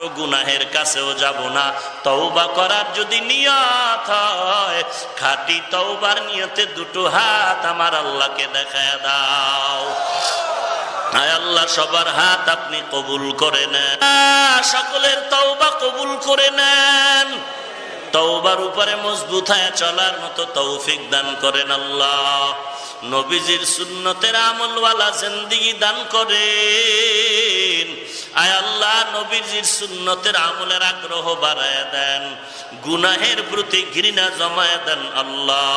গুনাহের কাছেও যাব না। তওবা করার যদি নিয়ত হয়, খাঁটি তওবার নিয়তে দুটো হাত আমার আল্লাহকে দেখায় দাও। আয় আল্লাহ, সবার হাত আপনি কবুল করে নেন, সকলের তওবা কবুল করে নেন। তওবার উপরে মজবুত হয়ে চলার মতো তৌফিক দান করেন আল্লাহ। নবীজির সুন্নতের আমলওয়ালা জিন্দেগি দান করেন। আয় আল্লাহ, নবীজির সুন্নতের আমলের আগ্রহ বাড়ায় দেন, গুনাহের প্রতি ঘৃণা জমায় দেন আল্লাহ।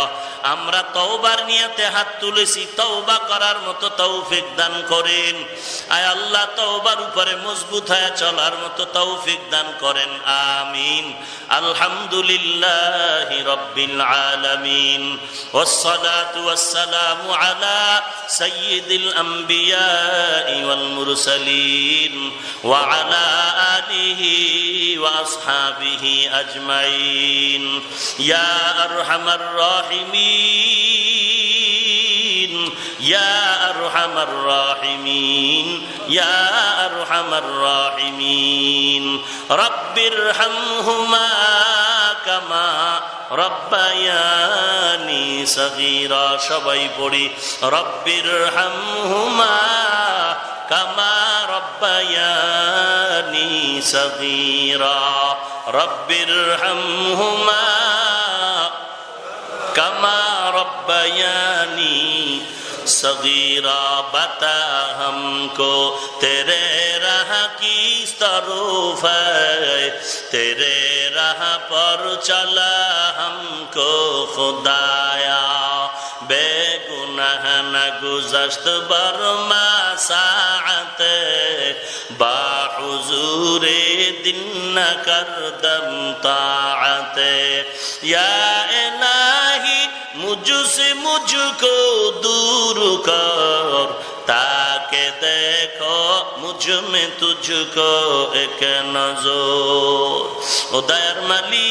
আমরা তওবার নিয়তে হাত তুলেছি, তওবা করার মতো তৌফিক দান করেন। আয় আল্লাহ, তওবার উপরে মজবুত হয়ে চলার মতো তৌফিক দান করেন, আমিন। আলহামদুলিল্লাহি রাব্বিল আলামিন, ওয়াসসালাতু ওয়াসসালামু আলা সাইয়্যিদিল আমবিয়া ওয়াল মুরসালিন ওয়া আলা আলিহি ওয়া আসহাবিহি আজমাইন। ইয়া আরহামার রাহিমিন, ইয়া আরহামার রাহিমিন, ইয়া আরহামার রাহিমিন। রব্বিরহামহুমা কামা রব্বায়ানি সগীরা। সবাই পড়ি, রব্বিরহামহুমা কামা রব্বায়ানি সগীরা। রব্বিরহামহুমা কামা রব্বায়ানি सगीरा। बता हमको तेरे राह की तरूफ है, तेरे राह पर चला हमको खुदाया। बेगुनाह न गुज़श्त बरमा साअत, बाहुज़ूरे दिन न करदम ताअत। या इलाही मुझसे मुझको दूर कर, ताके देखो मुझ में तुझको एक नजर। ও দয়ার মালিক,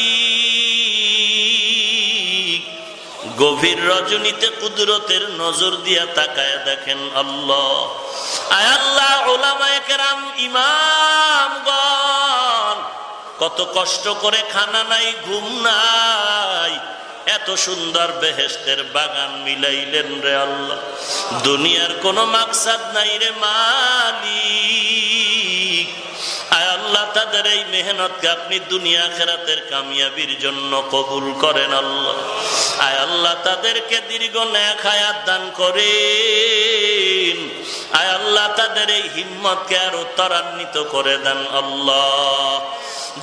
গভীর রজনীতে কুদরতের নজর দিয়া তাকায় দেখেন আল্লাহ। আয় আল্লাহ, উলামায়ে কেরাম, ইমামগণ কত কষ্ট করে, খানা নাই, ঘুম নাই, এত সুন্দর বেহেশতের বাগান মিলাইলেন রে আল্লাহ। দুনিয়ার কোনো মাকসাদ নাই রে মালিক। আয় আল্লাহ, তাদের এই মেহনতকে আপনি দুনিয়া আখিরাতের কামিয়াবির জন্য কবুল করেন আল্লাহ। আয় আল্লাহ, তাদেরকে দীর্ঘ নেক হায়াত দান করেন। আয় আল্লাহ, তাদের এই হিম্মতকে আরো ত্বরান্বিত করে দেন আল্লাহ।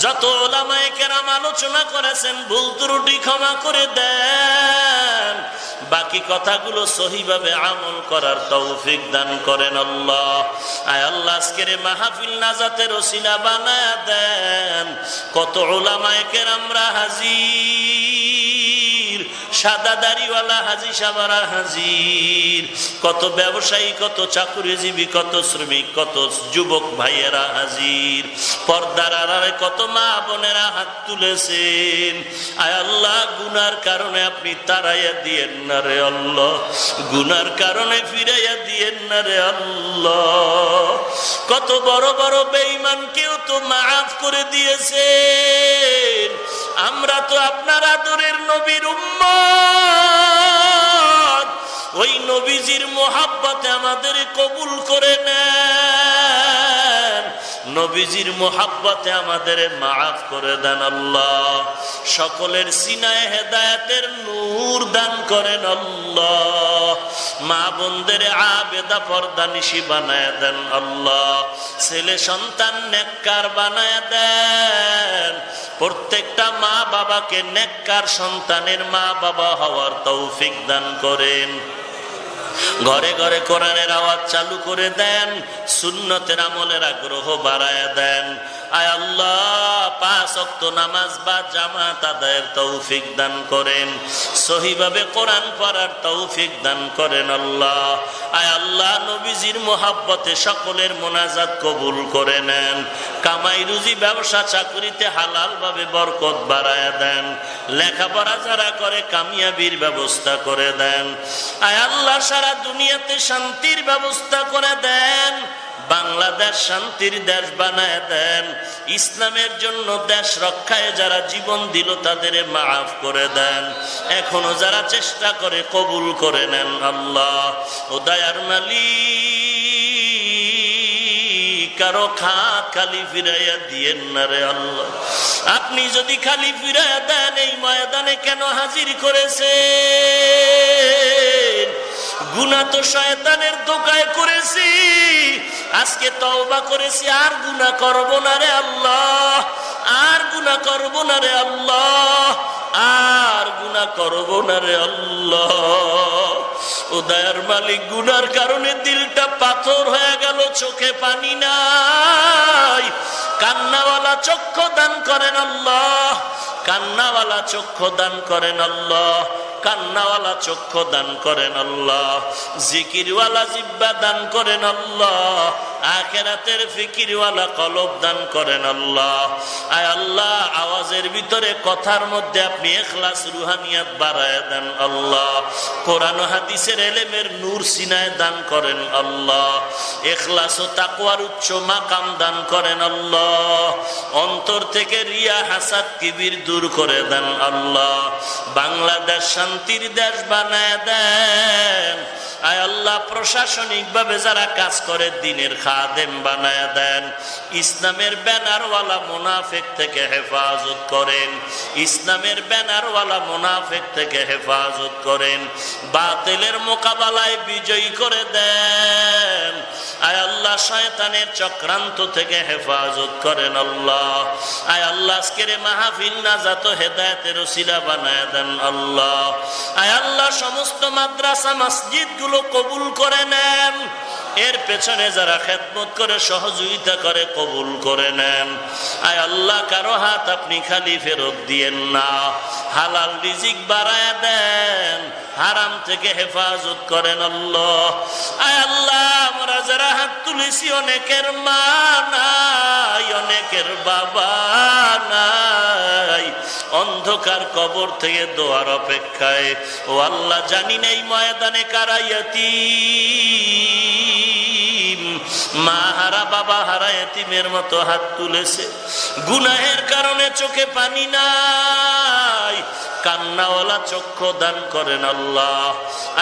যত উলামায়ে কেরাম আলোচনা করেছেন, ভুল ত্রুটি ক্ষমা করে দেন। বাকি কথাগুলো সহিভাবে আমল করার তৌফিক দান করেন আল্লাহ। আয় আল্লাহ, আজকের মাহফিল নাজাতের ওসিলা বানায়া দেন। কত উলামায়ে কেরামরা হাজির, সাদা দাড়িওয়ালা হাজি সাহেবরা হাজির, কত ব্যবসায়ী, কত চাকুরিজীবী, কত শ্রমিক, কত যুবক ভাইয়েরা হাজির, পর্দার আড়ালে কত মা বোনেরা হাত তুলেছেন। আয় আল্লাহ, গুনার কারণে আপনি তাড়াইয়া দিয়েন না রে আল্লাহ, গুনার কারণে ফিরাইয়া দিয়েন না রে আল্লাহ। কত বড় বড় বেঈমানকেও তো মাফ করে দিয়েছেন। আমরা তো আপনার আদরের নবীর উম্মত, ওই নবীজির মোহাব্বতে আমাদের কবুল করে নেন, নবীজির মোহাব্বতে আমাদের মাফ করে দেন আল্লাহ। সকলের সিনায় হেদায়েতের নূর দান করেন আল্লাহ। মা বোনদের আবেদা পর্দানিশী বানায় দেন আল্লাহ। ছেলে সন্তান নেককার বানায় দেন। প্রত্যেকটা মা বাবাকে নেককার সন্তানের মা বাবা হওয়ার তৌফিক দান করেন। ঘরে ঘরে কোরআনের আওয়াজ চালু করে দেন, সুন্নতের আমলের আগ্রহ বাড়ায় দেন। আয় আল্লাহ, 5 ওয়াক্ত নামাজ বা জামাত আদায়ের তৌফিক দান করেন, সহিভাবে কোরআন পড়ার তৌফিক দান করেন আল্লাহ। আয় আল্লাহ, নবীজির মোহাব্বতে সকলের মোনাজাত কবুল করে নেন। কামাই রুজি, ব্যবসা চাকরিতে হালাল ভাবে বরকত বাড়ায় দেন। লেখাপড়া যারা করে কামিয়াবির ব্যবস্থা করে দেন। আয় আল্লাহ, সারা দুনিয়াতে শান্তির ব্যবস্থা করে দেন। বাংলাদেশ শান্তির দেশ বানায় দেন। ইসলামের জন্য দেশ রক্ষায় যারা জীবন দিল তাদের মাফ করে দেন। এখনো যারা চেষ্টা করে কবুল করে নেন আল্লাহ। ও দয়ার মালিক, কারো খাত খালি ফিরাইয়া দিয়েন না রে আল্লাহ। আপনি যদি খালি ফিরাইয়া দেন, এই ময়দানে কেন হাজির করেছেন? গুনাহ তো শয়তানের ধোঁকায় করেছি, আজকে তওবা করেছি, আর গুনাহ করব না রে আল্লাহ, আর গুনাহ করব না রে আল্লাহ, আর গুনাহ করব না রে আল্লাহ। ও দয়ার মালিক, গুনার কারণে দিলটা পাথর হয়ে গেল, চোখে পানি নাই। কান্নাওয়ালা চক্ষু দান করেন আল্লাহ, কান্নাওয়ালা চক্ষু দান করেন আল্লাহ, কান্নাওয়ালা চক্ষু দান করেন আল্লাহ। জিকিরওয়ালা জিহ্বা দান করেন আল্লাহ, আখিরাতের ফিকিরওয়ালা কলব দান করেন আল্লাহ। আয় আল্লাহ, আওয়াজের ভিতরে কথার মধ্যে আপনি ইখলাস রুহানিয়াত বাড়ায় দেন আল্লাহ। কোরআন ও হাদিসের ইলমের নূর সিনায় দান করেন আল্লাহ। ইখলাস ও তাকওয়ার উচ্চ মাকাম দান করেন আল্লাহ। অন্তর থেকে রিয়া হাসাদ কিবির দূর করে দেন আল্লাহ। বাংলাদেশ শান্তির দেশ বানায় দেন। আয় আল্লাহ, প্রশাসনিক ভাবে যারা কাজ করে দ্বীনের খাদেম বানায় দেন। ইসলামের ব্যানারওয়ালা মুনাফিক থেকে হেফাজত করেন, ইসলামের ব্যানারওয়ালা মুনাফিক থেকে হেফাজত করেন। বাতিলের মোকাবেলায় বিজয়ী করে দেন। আয় আল্লাহ, শয়তানের চক্রান্ত থেকে হেফাজত করেন আল্লাহ। আয় আল্লাহ, আজকের মাহফিল নাজাত ও হেদায়েতের ওসিলা বানায় দেন আল্লাহ। আয় আল্লাহ, সমস্ত মাদ্রাসা মসজিদ গুলো কবুল করে নেন। এর পেছনে যারা খেদমত করে সহযোগিতা করে কবুল করে নেন। আয় আল্লাহ, কারো হাত আপনি খালি ফেরত দিয়েন না। হালাল রিজিক বাড়ায় দেন, হারাম থেকে হেফাজত করেন আল্লাহ। আয় আল্লাহ, আমরা যারা হাত তুলেছি, অনেকের মা নাই, অনেকের বাবা নাই, অন্ধকার কবর থেকে দোয়ার অপেক্ষায়। ও আল্লাহ, জানি না এই ময়দানে কারা ইয়াতীম, মা হারা বাবা হারা এতিমের মতো হাত তুলেছে। গুনাহের কারণে চোখে পানি নাই, কান্নাওয়ালা চক্ষু দান করেন আল্লাহ।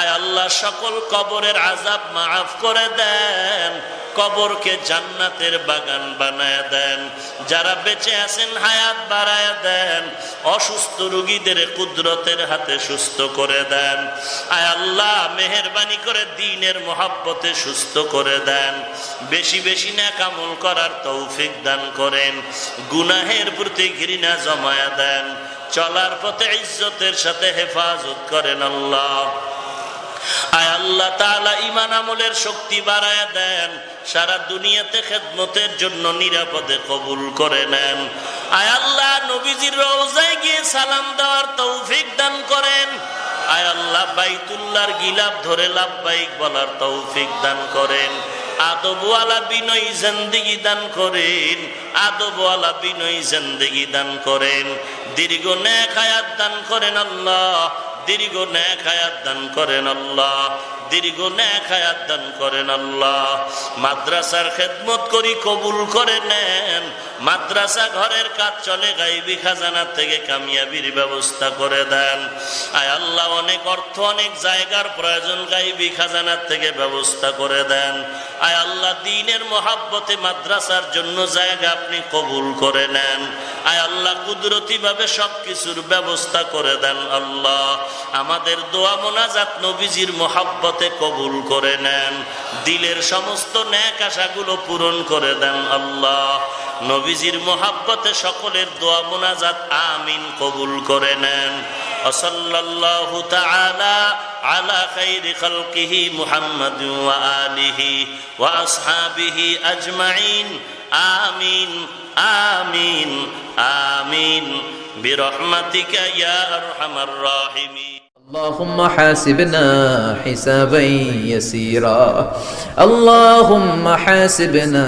আয় আল্লাহ, সকল কবরের আযাব মাফ করে দেন, কবরকে জান্নাতের বাগান বানায় দেন। যারা বেঁচে আছেন হায়াত বাড়ায় দেন, অসুস্থ রোগীদের কুদরতের হাতে সুস্থ করে দেন। আয় আল্লাহ, মেহেরবানি করে দ্বীনের মহব্বতে সুস্থ করে দেন। বেশি বেশি নেক আমল করার তৌফিক দান করেন। গুনাহের প্রতি ঘৃণা জমায়া দেন। চলার পথে ইজ্জতের সাথে হেফাজত করেন আল্লাহ। আয় আল্লাহ তাআলা, ঈমান আমলের শক্তি বাড়ায় দেন। সারা দুনিয়াতে খেদমতের জন্য নিরাপদে কবুল করে নেন। আয় আল্লাহ, নবীজির রওজায় গিয়ে সালাম দেওয়ার তৌফিক দান করেন। আয় আল্লাহ, বাইতুল্লাহর গিলাফ ধরে লাব্বাইক বলার তৌফিক দান করেন। আদবওয়ালা বিনয়ী জিন্দেগি দান করেন, আদবওয়ালা বিনয়ী জিন্দেগি দান করেন। দীর্ঘ নেক হায়াত দান করেন আল্লাহ, দীর্ঘ নেক হায়াত দান করেন আল্লাহ, দীর্ঘ নেক হায়াত দান করেন আল্লাহ। মাদ্রাসার খেদমত করি, কবুল করে নেন। মাদ্রাসা ঘরের কাজ চলে, গায়বী খাজানা থেকে কামিয়াবির ব্যবস্থা করে দেন। আয় আল্লাহ, অনেক অর্থ অনেক জায়গার প্রয়োজন, গায়বী খাজানার থেকে ব্যবস্থা করে দেন। আয় আল্লাহ, দ্বীনের মহাব্বতে মাদ্রাসার জন্য জায়গা আপনি কবুল করে নেন। আয় আল্লাহ, কুদরতি ভাবে সবকিছুর ব্যবস্থা করে দেন আল্লাহ। আমাদের দোয়া মোনাজাত নবীজির মহাব্বতে কবুল করে নেন। দিলের সমস্ত নেক আশাগুলো পূরণ করে দেন আল্লাহ। নবীজির মহাব্বতে সকলের দোয়া মোনাজাত আমিন কবুল করে নেন। সাল্লাল্লাহু তাআলা আলা খাইরি খালকিহি মুহাম্মাদ ওয়া আলিহি ওয়া আসহাবিহি আজমাইন। আমিন আমিন আমিন বিরহমাতিকা ইয়া আরহামার রাহিমিন। اللهم حاسبنا حسابا يسيرا اللهم حاسبنا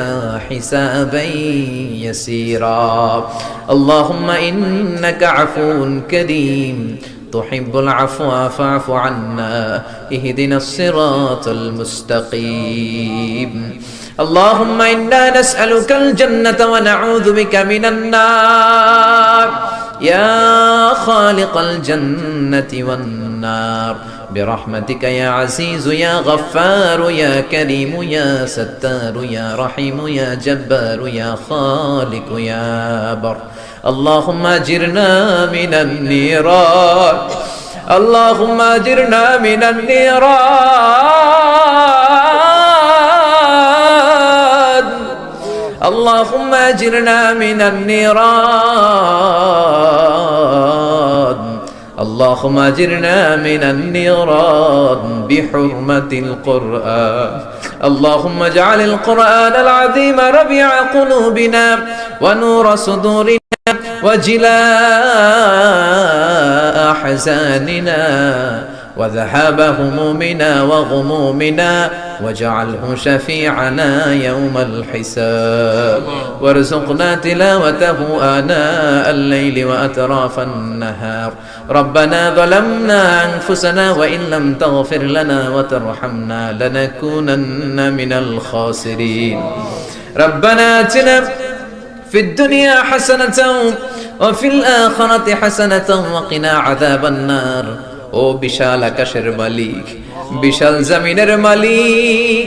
حسابا يسيرا اللهم إنك عفو كريم تحب العفو فاعف عنا اهدنا الصراط المستقيم اللهم إنا نسألك الجنة ونعوذ بك من النار يا خالق الجنة والنار برحمتك يا عزيز يا غفار يا كريم يا ستار يا رحيم يا جبار يا خالق يا بر اللهم أجرنا من النيران اللهم أجرنا من النيران اللهم أجرنا من النيران اللهم أجرنا من النيران بحرمة القرآن اللهم اجعل القرآن العظيم ربيع قلوبنا ونور صدورنا وجلاء أحزاننا وذهاب همومنا وغمومنا واجعله شفيعنا يوم الحساب وارزقنا تلاوته آناء الليل وأطراف النهار ربنا ظلمنا أنفسنا وإن لم تغفر لنا وترحمنا لنكونن من الخاسرين ربنا آتنا في الدنيا حسنة وفي الآخرة حسنة وقنا عذاب النار ও বিশাল আকাশের মালিক, বিশাল জমিনের মালিক,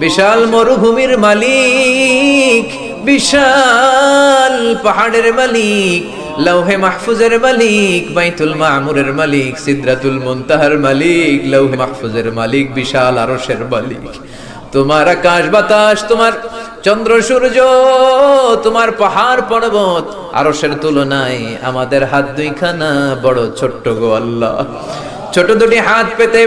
বিশাল মরুভূমির মালিক, বিশাল পাহাড়ের মালিক, লৌহে মাহফুজের মালিক, বাইতুল মামুরের মালিক, সিদরাতুল মুনতাহার মালিক, লৌহে মাহফুজের মালিক, বিশাল আরশের মালিক। তোমার আকাশ বাতাস, তোমার চন্দ্র সূর্য, তোমার পাহাড় পর্বত আরশের তুলনায় আমাদের হাত দুইখানা বড় ছোট্ট গো আল্লাহ। ছোট দুটি হাত পেতে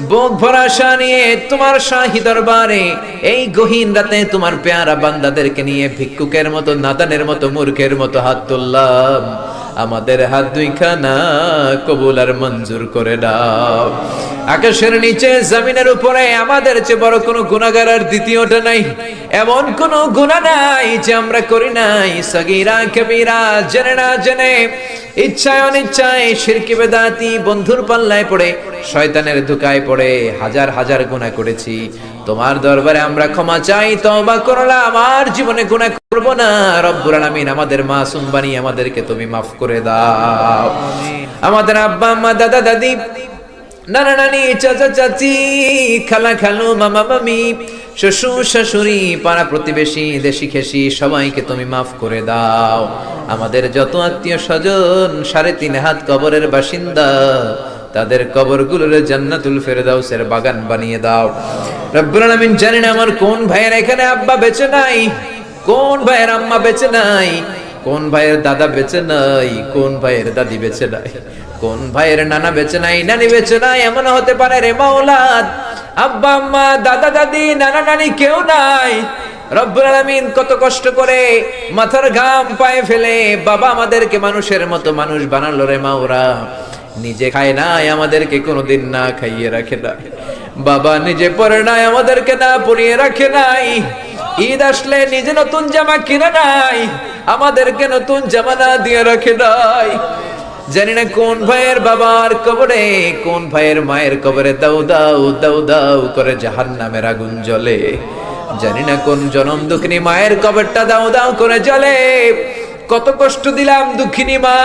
বুক ভরা আশা নিয়ে তোমার শাহী দরবারে এই গহীন রাতে তোমার পেয়ারা বান্দাদেরকে নিয়ে ভিক্ষুকের মতো, নাদানের মতো, মূর্খের মতো হাত তুললাম। আমাদের হাত দুইখানা কবুল আর মঞ্জুর করে দাও। আকাশের নিচে জমিনের উপরে আমাদের চেয়ে বড় কোনো গুনাহগার আর দ্বিতীয়টা নাই। এমন কোনো গুনাহ নাই যে আমরা করি নাই, সগীরা কবিরা, জেনে না জেনে, ইচ্ছায় অনিচ্ছায়, শিরকি বেদাতি, বন্ধুর পাল্লায় পড়ে, শয়তানের ধোঁকায় পড়ে হাজার হাজার গুনাহ করেছি। তোমার দরবারে আমরা ক্ষমা চাই, তওবা করলাম, আমার জীবনে গুনাহ করব না। রব্বুল আলামিন আমাদের মাসুম বানিয়ে আমাদেরকে তুমি মাফ করে দাও। আমাদের আব্বা আম্মা, দাদা দাদি, নানা নানি, চাচা চাচি, খালা খালু, মামা মামি, শ্বশুর শাশুড়ি, পাড়া প্রতিবেশী, দেশি খেসি, সবাইকে তুমি মাফ করে দাও। আমাদের যত আত্মীয় স্বজন 3.5 হাত কবরের বাসিন্দা, তাদের কবরগুলোর জান্নাতুল ফেরদাউসের বাগান বানিয়ে দাও। রব্বুল আলামিন, জানি না আমার কোন ভাইয়ের এখানে আব্বা বেঁচে নাই, কোন ভাইয়ের আম্মা বেঁচে নাই, কোন ভাইয়ের দাদা বেঁচে নাই, কোন ভাইয়ের দাদি বেঁচে নাই, কোন ভাইয়ের নানা বেঁচে নাই, নানি বেঁচে নাই। এমন হতে পারে রে মাওলা, আব্বা আম্মা, দাদা দাদি, নানা নানি কেউ নাই। রব্বুল আলামিন, কত কষ্ট করে মাথার ঘাম পায়ে ফেলে বাবা আমাদেরকে মানুষের মতো মানুষ বানালো রে মাওরা। নিজে খায় নাই, আমাদেরকে কোনোদিন না খাইয়ে রাখে নাই। বাবা নিজে পরে নাই, আমাদেরকে না পরিয়ে রাখে নাই। ঈদ আসলে নিজে নতুন জামা কিনে নাই, আমাদেরকে নতুন জামা না দিয়ে রাখে নাই। জানি না কোন ভাইয়ের বাবার কবরে, কোন ভাইয়ের মায়ের কবরে দাউ দাউ দাউ দাউ করে জাহান্নামের আগুন জ্বলে। জানি না কোন জনম দুঃখিনী মায়ের কবরটা দাউ দাউ করে জ্বলে। কত কষ্ট দিলাম দুঃখিনী মা,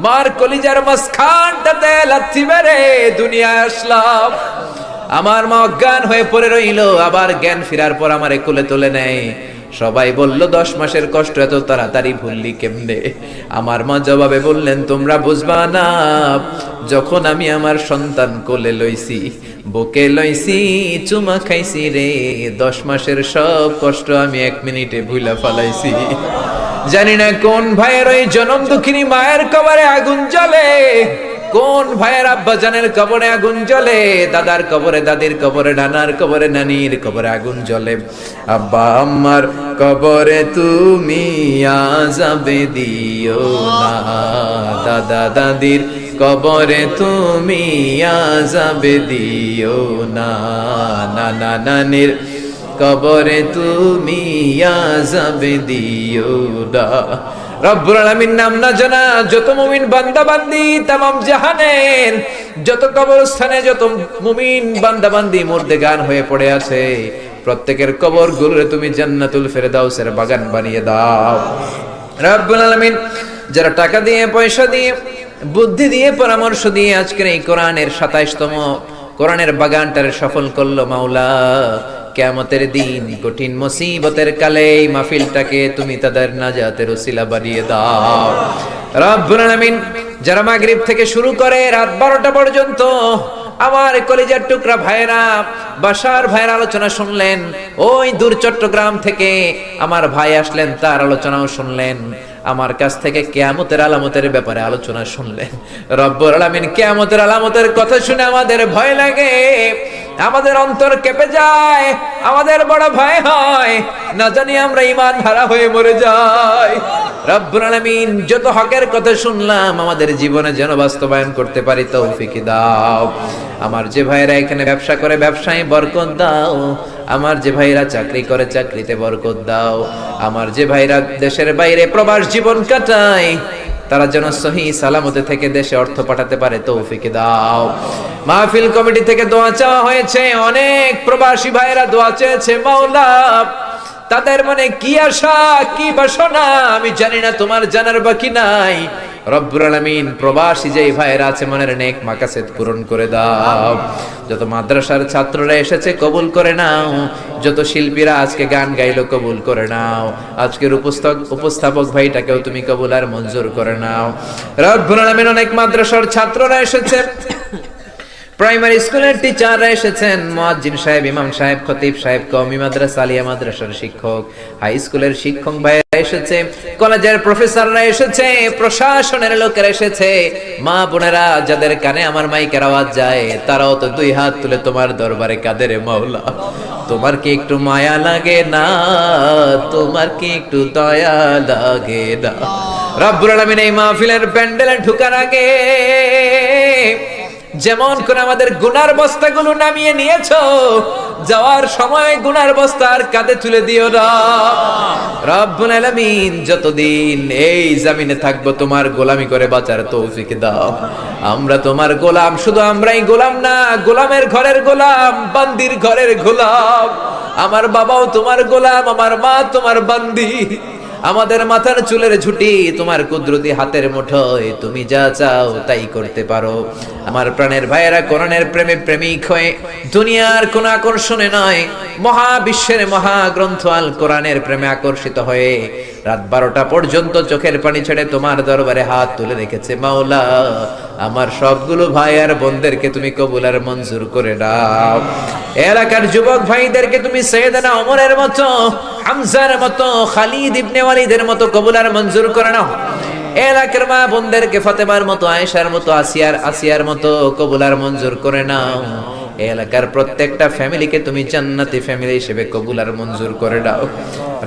মার কলিজার মাঝখানটাতে লাথি মেরে দুনিয়ায় আসলাম। আমার মা অজ্ঞান হয়ে পড়ে রইল, আবার জ্ঞান ফেরার পর আমারে কোলে তুলে নেয়। সবাই বলল 10 মাসের কষ্ট এত তাড়াতাড়ি ভুললি কেমনে? আমার মা জবাবে বললেন, তোমরা বুঝবা না, যখন আমি আমার সন্তান কোলে লইছি, বুকে লইছি, চুমা খাইছি রে, 10 মাসের সব কষ্ট আমি 1 মিনিটে ভুলা ফেলাইছি। জানি না কোন ভাইয়ের ওই জনম দুঃখিনী মায়ের কবরে আগুন জ্বলে, কোন ভাইয়ের আব্বা জানের কবরে আগুন জ্বলে, দাদার কবরে, দাদির কবরে, নানার কবরে, নানির কবরে আগুন জ্বলে। আব্বা আম্মার কবরে তুমি আযাবে দিও না, দাদা দাদির কবরে তুমি আযাবে দিও না, নানা নানির কবরে তুমি আযাবে দিও না। রব্বুল আলামিন নাম না জানা যত মুমিন বান্দা বান্দি তামাম জাহানের যত কবরস্থানে যত মুমিন বান্দা বান্দি মুর্দেগান হয়ে পড়ে আছে, প্রত্যেকের কবর গুলোরে তুমি জান্নাতুল ফেরদাউসের বাগান বানিয়ে দাও রব্বুল আলামিন। যারা টাকা দিয়ে, পয়সা দিয়ে, বুদ্ধি দিয়ে, পরামর্শ দিয়ে আজকের এই কোরআনের 27তম কোরআনের বাগানটারে সফল করলো মাওলা, কিয়ামতের দিন কঠিন মুসিবতের কালে এই মাহফিলটাকে তুমি তাদের নাজাতের ওসিলা বানিয়ে দাও রব্বুল আলামিন। যারা মাগরিব থেকে শুরু করে রাত 12টা পর্যন্ত আমার কলিজার টুকরা ভাইরা, বাসার ভাইয়ের আলোচনা শুনলেন, ওই দূর চট্টগ্রাম থেকে আমার ভাই আসলেন, তার আলোচনাও শুনলেন, আমার কাছ থেকে কিয়ামতের আলামতের ব্যাপারে আলোচনা শুনলেন। রব্বুল আলামিন, কিয়ামতের আলামতের কথা শুনে আমাদের ভয় লাগে, আমাদের অন্তর কেঁপে যায়, আমাদের বড় ভয় হয়, না জানি আমরা ঈমান হারা হয়ে মরে যাই। রব্বুল আলামিন, যত হকের কথা শুনলাম আমাদের জীবনে যেন বাস্তবায়ন করতে পারি তৌফিক দাও। আমার যে ভাইরা এখানে ব্যবসা করে ব্যবসায় বরকত দাও, আমার যে ভাইরা চাকরি করে চাকরিতে বরকত দাও, আমার যে ভাইরা দেশের বাইরে প্রবাস জীবন কাটায় তারা যেন সহি সালামতে থেকে দেশে অর্থ পাঠাতে পারে তৌফিক দাও। মাহফিল কমিটি থেকে দোয়া চাওয়া হয়েছে, অনেক প্রবাসী ভাইরা দোয়া চেয়েছে মাওলা, তাদের মনে কি আশা কি বাসনা আমি জানি না, তোমার জানার বাকি নাই। রব্বুল আলামিন, প্রবাসী যেই ভাইরা আছে মনের নেক মাকাসেদ পূরণ করে দাও। যত মাদ্রাসার ছাত্ররা এসেছে কবুল করে নাও, যত শিল্পীরা আজকে গান গাইলো কবুল করে নাও, আজকের উপস্থাপক ভাইটাকেও তুমি কবুল আর মঞ্জুর করে নাও রব্বুল আলামিন। অনেক মাদ্রাসার ছাত্ররা এসেছে, প্রাইমারি স্কুলের টিচাররা এসেছেন, মুয়াজ্জিন সাহেব, ইমাম সাহেব, খতিব সাহেব, কওমি মাদ্রাসা, আলিয়া মাদ্রাসার শিক্ষক, হাই স্কুলের শিক্ষক ভাইরা এসেছে, কলেজের প্রফেসররা এসেছে, প্রশাসনের লোকেরা এসেছে, মা বোনেরা যাদের কানে আমার মাইকের আওয়াজ যায় তারাও তো দুই হাত তুলে তোমার দরবারে কাঁদে রে মাওলা। তোমার কি একটু মায়া লাগে না? তোমার কি একটু দয়া লাগে না? রব্বুল আলামিন, এই মাহফিলের প্যান্ডেলে ঢোকার আগে যেমন করে আমাদের গুনার বস্তাগুলো নামিয়ে নিয়েছো, যাওয়ার সময় গুনার বস্তা আর কাঁধে তুলে দিও না রব্বুল আলামিন। যতদিন এই জমিনে থাকবো তোমার গোলামি করে বাঁচার তৌফিক দাও। আমরা তোমার গোলাম, শুধু আমরাই গোলাম না, গোলামের ঘরের গোলাম, বান্দির ঘরের গোলাম। আমার বাবাও তোমার গোলাম, আমার মা তোমার বান্দি, আমাদের মাথার চুলের ঝুঁটি তোমার কুদরতি হাতের মুঠোয়, তুমি যা চাও তাই করতে পারো। আমার প্রাণের ভাইয়েরা কোরআনের প্রেমে প্রেমিক হয়ে দুনিয়ার কোন আকর্ষণে নয়, মহাবিশ্বের মহাগ্রন্থ আল কোরআনের প্রেমে আকর্ষিত হয়ে রাত 12টা পর্যন্ত চোখের পানি ছেড়ে তোমার দরবারে হাত তুলে রেখেছে মাওলা। আমার সবগুলো ভাই আর বোনদেরকে তুমি কবুল আর মঞ্জুর করে দাও। এলাকার যুবক ভাইদেরকে তুমি সাইয়েদনা ওমরের মতো, হামজার মতো, খালিদ ইবনে ওয়ালিদের মতো কবুল আর মঞ্জুর করে নাও। এলাকার মা বোনদেরকে ফাতেমার মতো, আয়েশার মতো, আসিয়ার মতো কবুল আর মঞ্জুর করে নাও। এলাকার প্রত্যেকটা ফ্যামিলিকে তুমি জান্নাতি ফ্যামিলি হিসেবে কবুল আর মঞ্জুর করে দাও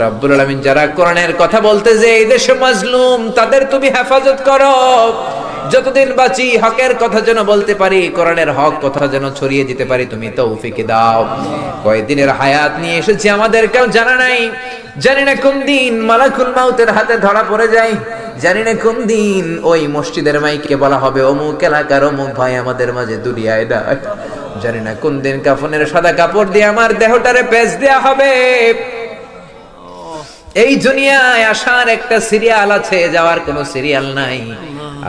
রব্বুল আলামিন। যারা কোরআনের কথা বলতে যে এই দেশে মাজলুম, তাদের তুমি হেফাজত করো। যতদিন বাঁচি হকের কথা যেন বলতে পারি, কোরআনের হক কথা যেন ছড়িয়ে দিতে পারি, তুমি তৌফিক দাও। কয়দিনের হায়াত নিয়ে এসেছি আমাদের কেউ জানা নাই, জানি না কোন দিন মালাকুল মাউতের হাতে ধরা পড়ে যায়, জানি না কোন দিন ওই মসজিদের মাইকে বলা হবে অমুক এলাকার অমুক ভাই আমাদের মাঝে দুনিয়ায় ডাক, জানি না কোন দিন কাফনের সাদা কাপড় দিয়ে আমার দেহটারে পেঁচ দেয়া হবে। এই দুনিয়ায় আসার একটা সিরিয়াল আছে, যাওয়ার কোনো সিরিয়াল নাই।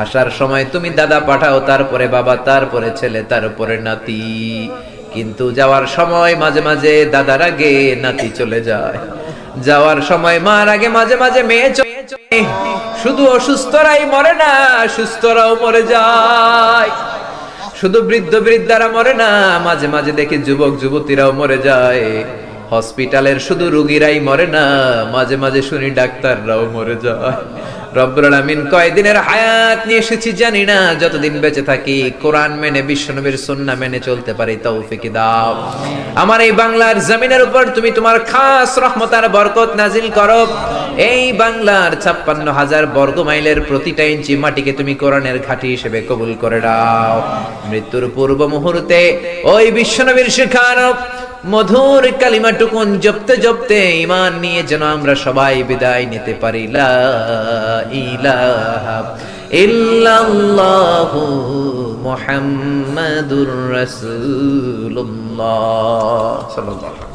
আসার সময় তুমি দাদা পাঠাও, তারপরে বাবা, তারপরে ছেলে, তারপরে নাতি, কিন্তু যাওয়ার সময় মাঝে মাঝে দাদার আগে নাতি চলে যায়, যাওয়ার সময় মার আগে মাঝে মাঝে মেয়ে চলে। শুধু অসুস্থরাই মরে না, সুস্থরাও মরে যায়। শুধু বৃদ্ধ বৃদ্ধারা মরে না, মাঝে মাঝে দেখি যুবক যুবতীরাও মরে যায়। হসপিটালের শুধু রোগীরাই মরে না, মাঝে মাঝে শুনি ডাক্তাররাও মরে যায়। রব্বুল আলামিন, কয়দিনের হায়াত নিয়ে এসেছি জানি না, যতদিন বেঁচে থাকি কোরআন মেনে, বিশ্বনবীর সুন্নাহ মেনে চলতে পারি তৌফিক দাও। আমার এই বাংলার জমিনের উপর তুমি তোমার খাস রহমত আর বরকত নাজিল করো। এই বাংলার 56,000 বর্গ মাইলের প্রতিটা ইঞ্চি মাটিকে তুমি কোরআনের ঘাঁটি হিসেবে কবুল করে দাও। মৃত্যুর পূর্ব মুহূর্তে ওই বিশ্বনবীর শেখানো মধুর কালিমাটুকুন জপতে জপতে ঈমান নিয়ে যেন আমরা সবাই বিদায় নিতে পারি। লা ইলাহা ইল্লাল্লাহু মুহাম্মাদুর রাসূলুল্লাহ সাল্লাল্লাহু